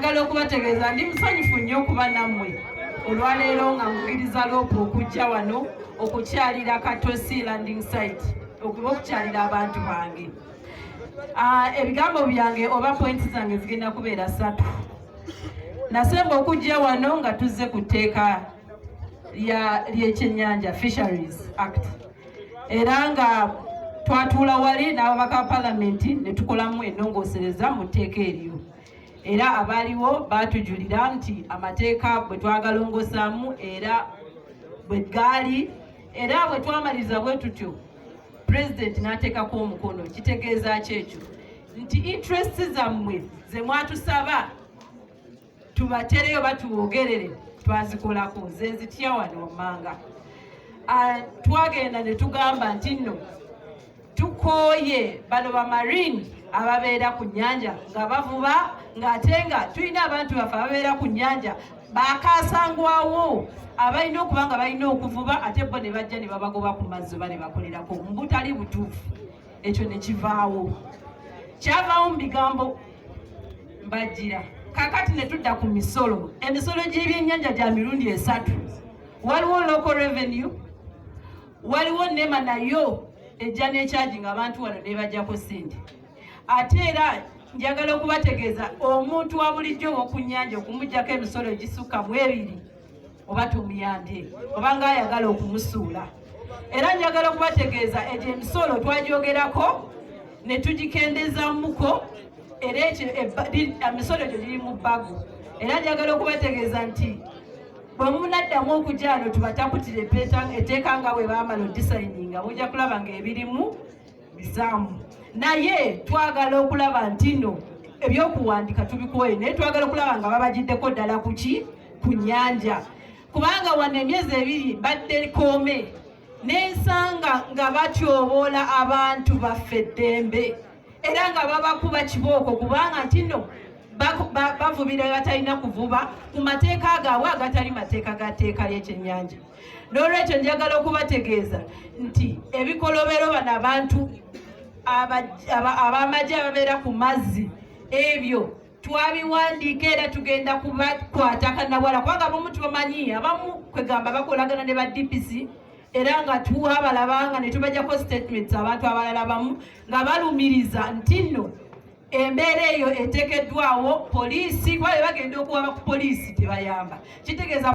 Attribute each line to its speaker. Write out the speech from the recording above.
Speaker 1: njagala okubategeeza ndi musanyufu nnyo okuba nammwe olwaleero nga nkukiriza loopu okujja wano okukyalira Katosi landing site okuba okukyalira abantu bange. Ebigambo byange oba points zange zigenda kubeera 3. Nasemba okujja wano nga tuzze ku tteeka ly'ekyennyanja Fisheries Act era nga twatuula wali n'ababaka ba palamenti ne tukolamu ennongoosereza mu tteeka eryo era abaaliwo baatujulira nti amateeka bwe twagalongosaamu era bwe gaali era bwe twamaliza bwe tutyo pulezidenti n'ateekako omukono. Kitegeeza ki ekyo? Nti interest zammwe ze mwatusaba tubatereyo batuwogerere twazikolako ze zitya wano wammanga. Twagenda ne tugamba nti nno tukooye bano ba marine ababeera ku nnyanja nga bavuba ng'ate nga tulina abantu baffe ababeera ku nnyanja bakasangwawo abalina okuba nga balina okuvuba ate bo ne bajja ne babagoba ku mazzi oba ne bakolerako mu butali butuufu. Ekyo ne kivaawo, kyavaawo mu bigambo mbajjira. Kakati ne tudda ku misolo. Emisolo gy'ebyennyanja gya mirundi 3. Waliwo local revenue, waliwo nema nayo ejja n'ekyajinga abantu wano ne bajjako ssente. Ate era njagala okubategeeza omuntu wa bulijjo w'oku nnyanja okumuggyako emisolo egisukka mu 2 oba tumuyambye oba ng'ayagala okumusuula. Era njagala okubategeeza egyo emisolo twagyogerako ne tugikendeza muko era emisolo egyo giri mu bbago. Era njagala okubategeeza nti bwe munaddamu okujja wano tubatakutire etteeka nga bwe baamala odisayininga mujja kulaba ng'ebirimu bizaamu. Naye twagala okulaba nti nno ebyokuwandika tubikoye naye twagala okulaba nga babagiddeko ddala kuki ku nnyanja kubanga wano emyezi 2 badde koome n'ensanga nga batyoboola abantu baffe eddembe era nga babakuba kibooko kubanga nti nno bavubira batalina kuvuba ku mateeka gaabwe agatali mateeka ga tteeka ly'ekyennyanja. N'olwekyo njagala okubategeeza nti ebikolobero bano abantu abamagye ababeera ku mazzi ebyo twabiwandiika era tugenda kubakwata kannabwala kubanga bomu tubamanyi abamu kwegamba bakolagana ne ba DPC era nga tuwabalabanga ne tubajjako statements abantu abalala bamu nga balumiriza nti nno embeera eyo eteekeddwawo poliisi kuba bagenda okuwaba ku poliisi tebayamba. Kitegeeza